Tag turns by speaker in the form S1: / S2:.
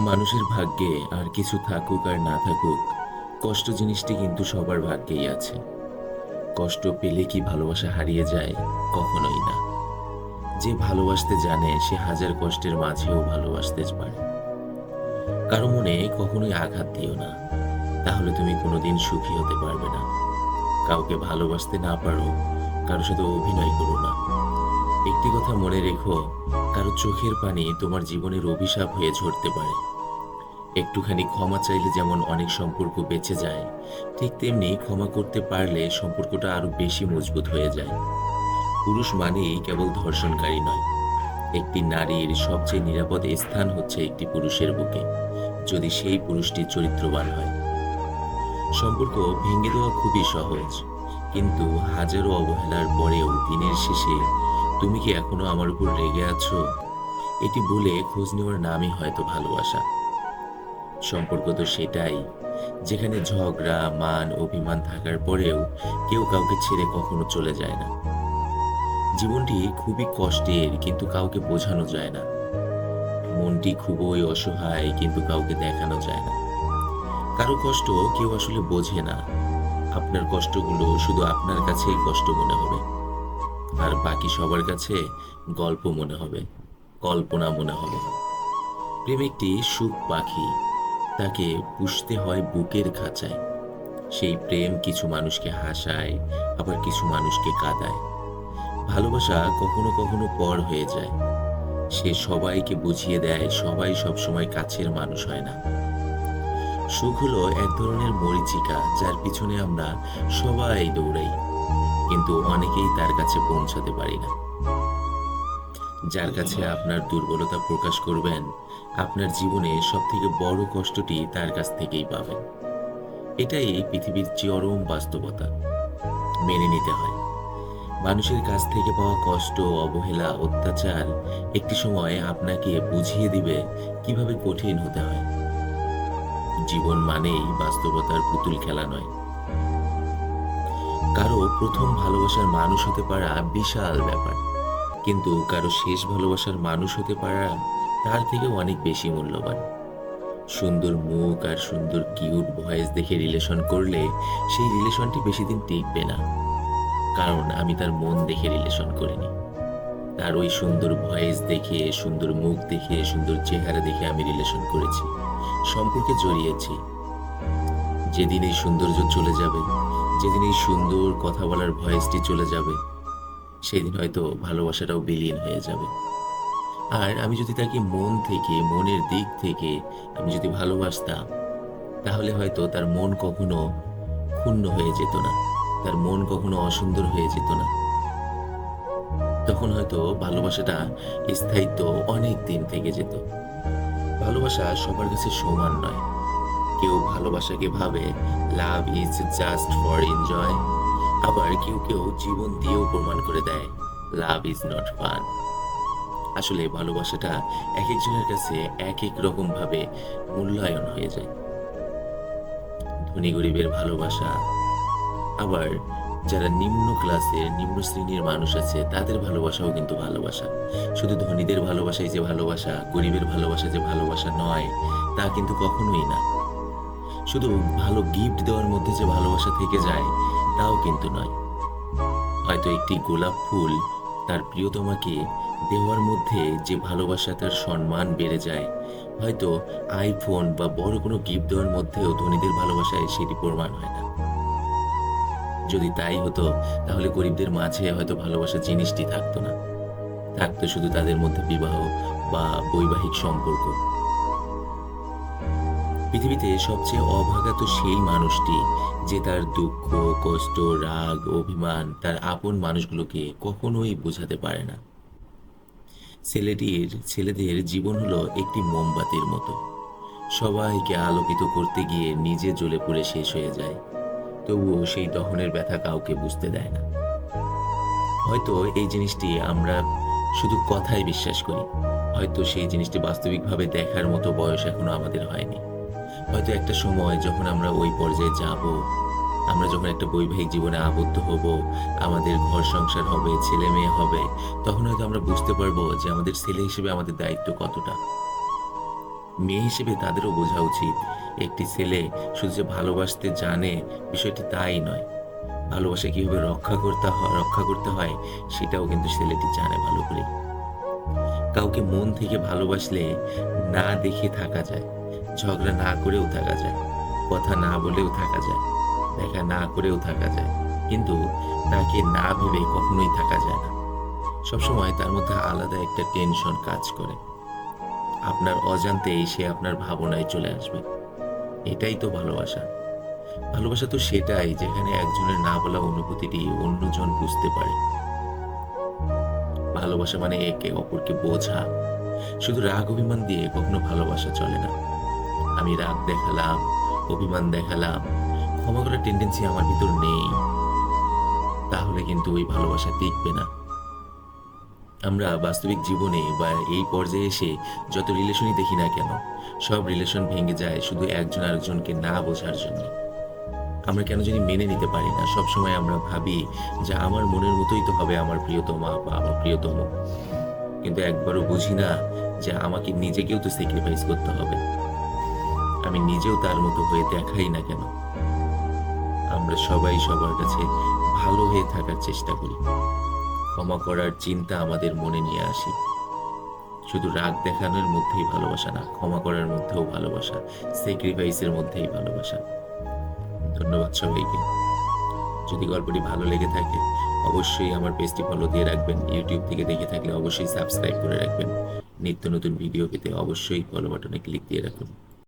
S1: মানুষের ভাগ্যে আর কিছু থাকুক আর না থাকুক, কষ্ট জিনিসটি কিন্তু সবার ভাগ্যেই আছে। কষ্ট পেলে কি ভালোবাসা হারিয়ে যায়? কখনোই না। যে ভালোবাসতে জানে সে হাজার কষ্টের মাঝেও ভালোবাসতে পারে। কারো মনে কখনোই আঘাত দিও না, তাহলে তুমি কোনোদিন সুখী হতে পারবে না। কাউকে ভালোবাসতে না পারো, কারো সাথে অভিনয় করো না। একটি কথা মনে রেখো, কারো চোখের পানি তোমার জীবনের অভিশাপ হয়ে ঝরতে পারে। একটুখানি ক্ষমা চাইলে যেমন অনেক সম্পর্ক বেঁচে যায়, ঠিক তেমনি ক্ষমা করতে পারলে সম্পর্কটা আরো বেশি মজবুত হয়ে যায়। পুরুষ মানেই কেবল ধর্ষণকারী নয়। একটি নারীর সবচেয়ে নিরাপদ স্থান হচ্ছে একটি পুরুষের বুকে, যদি সেই পুরুষটি চরিত্রবান হয়। সম্পর্ক ভেঙে দেওয়া খুবই সহজ, কিন্তু হাজারো অবহেলার পরেও দিনের শেষে তুমি কি এখনো আমার উপর রেগে আছো, এটি বলে খোঁজ নেওয়ার নামই হয়তো ভালোবাসা। সম্পর্ক তো সেটাই, যেখানে ঝগড়া মান অভিমান থাকার পরেও কেউ কাউকে ছেড়ে কখনো চলে যায় না। জীবনটি খুবই কষ্টের, কিন্তু কাউকে বোঝানো যায় না। মনটি খুবই অসহায়, কিন্তু কাউকে দেখানো যায় না। কারো কষ্ট কেউ আসলে বোঝে না। আপনার কষ্টগুলো শুধু আপনার কাছেই কষ্ট মনে হবে, আর বাকি সবার কাছে গল্প মনে হবে, কল্পনা মনে হবে। প্রেম একটি সুখ পাখি, তাকে পুষতে হয় বুকের খাঁচায়। সেই প্রেম কিছু মানুষকে হাসায়, আবার কিছু মানুষকে কাঁদায়। ভালোবাসা কখনো কখনো পর হয়ে যায়। সে সবাইকে বুঝিয়ে দেয়, সবাই সবসময় কাছের মানুষ হয় না। সুখ হলো এক ধরনের মরীচিকা, যার পিছনে আমরা সবাই দৌড়াই, কিন্তু অনেকেই তার কাছে পৌঁছাতে পারি না। যার কাছে আপনার দুর্বলতা প্রকাশ করবেন, আপনার জীবনে সব থেকে বড় কষ্টটি তার কাছ থেকেই পাবেন। এটাই এই পৃথিবীর চরম বাস্তবতা, মেনে নিতে হয়। মানুষের কাছ থেকে পাওয়া কষ্ট, অবহেলা, অত্যাচার একটি সময় আপনাকে বুঝিয়ে দিবে কিভাবে কঠিন হতে হয়। জীবন মানেই বাস্তবতার পুতুল খেলা নয়। কারো প্রথম ভালোবাসার মানুষ হতে পারা বিশাল ব্যাপার, কিন্তু কারো শেষ ভালোবাসার মানুষ হতে পারা তার থেকেও অনেক বেশি মূল্যবান। সুন্দর মুখ আর সুন্দর কিউট ভয়েস দেখে রিলেশন করলে সেই রিলেশনটি বেশি দিন টিকবে না, কারণ আমি তার মন দেখে রিলেশন করিনি। তার ওই সুন্দর ভয়েস দেখে, সুন্দর মুখ দেখে, সুন্দর চেহারা দেখে আমি রিলেশন করেছি, সম্পর্কে জড়িয়েছি। যেদিন এই সৌন্দর্য চলে যাবে, যেদিন এই সুন্দর কথা বলার ভয়েসটি চলে যাবে, সেদিন হয়তো ভালোবাসাটাও বিলীন হয়ে যাবে। আর আমি যদি তাকে মন থেকে, মনের দিক থেকে আমি যদি ভালোবাসতাম, তাহলে হয়তো তার মন কখনো ক্ষুণ্ণ হয়ে যেত না, তার মন কখনো অসুন্দর হয়ে যেত না। তখন হয়তো ভালোবাসাটা স্থায়িত্ব অনেক দিন থেকে যেত। ভালোবাসা সবার কাছে সমান নয়। কেউ ভালোবাসাকে ভাবে love is just for enjoy, আবার কেউ কেউ জীবন দিয়েও প্রমাণ করে দেয় লাভ ইজ নট ফান। আসলে ভালোবাসাটা এক একজনের কাছে এক এক রকম ভাবে মূল্যায়ন হয়ে যায়। ধনী গরিবের ভালোবাসা, আবার যারা নিম্ন ক্লাসের, নিম্ন শ্রেণীর মানুষ আছে, তাদের ভালোবাসাও কিন্তু ভালোবাসা। শুধু ধনীদের ভালোবাসাই যে ভালোবাসা, গরিবের ভালোবাসা যে ভালোবাসা নয়, তা কিন্তু কখনোই না। শুধু ভালো গিফট দেওয়ার মধ্যে যে ভালোবাসা থেকে যায়, তাও কিন্তু নয়। হয়তো একটি গোলাপ ফুল তার প্রিয়তমাকে দেওয়ার মধ্যে যে ভালোবাসা, তার সম্মান বেড়ে যায়, হয়তো আইফোন বা বড় কোনো গিফট দেওয়ার মধ্যেও ধনীদের ভালোবাসায় সেটি প্রমাণ হয় না। যদি তাই হতো, তাহলে গরিবদের মাঝে হয়তো ভালোবাসা জিনিসটি থাকতো না, থাকতো শুধু তাদের মধ্যে বিবাহ বা বৈবাহিক সম্পর্ক। পৃথিবীতে সবচেয়ে অভাগা তো সেই মানুষটি যে তার দুঃখ, কষ্ট, রাগ, অভিমান তার আপন মানুষগুলোকে কখনোই বোঝাতে পারে না। ছেলেদের জীবন হলো একটি মোমবাতির মতো, সবাইকে আলোকিত করতে গিয়ে নিজে জ্বলে পুড়ে শেষ হয়ে যায়, তবুও সেই দহনের ব্যথা কাউকে বুঝতে দেয় না। হয়তো এই জিনিসটি আমরা শুধু কথায় বিশ্বাস করি, হয়তো সেই জিনিসটি বাস্তবিকভাবে দেখার মতো বয়স এখনো আমাদের হয়নি। হয়তো একটা সময় যখন আমরা ওই পর্যায়ে যাব, আমরা যখন একটা বৈবাহিক জীবনে আবদ্ধ হব, আমাদের ঘর সংসার হবে, ছেলে মেয়ে হবে, তখন হয়তো আমরা বুঝতে পারবো যে আমাদের ছেলে হিসেবে আমাদের দায়িত্ব কতটা। মেয়ে হিসেবে তাদেরও বোঝা উচিত একটি ছেলে শুধু যে ভালোবাসতে জানে বিষয়টি তাই নয়, ভালোবাসা কিভাবে রক্ষা করতে হয় সেটাও কিন্তু ছেলেটি জানে ভালো করে। কাউকে মন থেকে ভালোবাসলে না দেখে থাকা যায়, ঝগড়া না করেও থাকা যায়, কথা না বলেও থাকা যায়, দেখা না করেও থাকা যায়, কিন্তু তাকে না ভেবে কখনোই থাকা যায় না। সবসময় তার মধ্যে আলাদা একটা টেনশন কাজ করে। আপনার অজান্তেই সে আপনার ভাবনায় চলে আসবে। এটাই তো ভালোবাসা। ভালোবাসা তো সেটাই যেখানে একজনের না বলা অনুভূতিটি অন্যজন বুঝতে পারে। ভালোবাসা মানে একে অপরকে বোঝা। শুধু রাগ অভিমান দিয়ে কখনো ভালোবাসা চলে না। আমি রাগ দেখালাম, অভিমান দেখালাম, ক্ষমা করার টেন্ডেন্সি আমার ভিতর নেই, তাহলে কিন্তু ওই ভালোবাসা টিকবে না। আমরা বাস্তবিক জীবনে বা এই পর্যায়ে এসে যত রিলেশনই দেখি না কেন, সব রিলেশন ভেঙে যায় শুধু একজন আরেকজনকে না বোঝার জন্য। আমরা কেন জানি মেনে নিতে পারি না। সবসময় আমরা ভাবি যে আমার মনের মতোই তো হবে আমার প্রিয়তমা বা আমার প্রিয়তম। কিন্তু একবারও বুঝি না যে আমাকে নিজেকেও তো স্যাক্রিফাইস করতে হবে। আমি নিজেও তার মতো হয়ে দেখাই না কেন। আমরা সবাই সবার কাছে ভালো হয়ে থাকার চেষ্টা করি। ক্ষমা করার চিন্তা আমাদের মনে নিয়ে আসি। শুধু রাগ দেখানোর মধ্যেই ভালোবাসা না, ক্ষমা করার মধ্যেও ভালোবাসা, স্যাক্রিফাইসের মধ্যেই ভালোবাসা। ধন্যবাদ সবাইকে। যদি গল্পটি ভালো লেগে থাকে অবশ্যই আমার পেজটি ফলো দিয়ে রাখবেন। ইউটিউব থেকে দেখে থাকলে অবশ্যই সাবস্ক্রাইব করে রাখবেন। নিত্য নতুন ভিডিও পেতে অবশ্যই ফলো বাটনে ক্লিক দিয়ে রাখুন।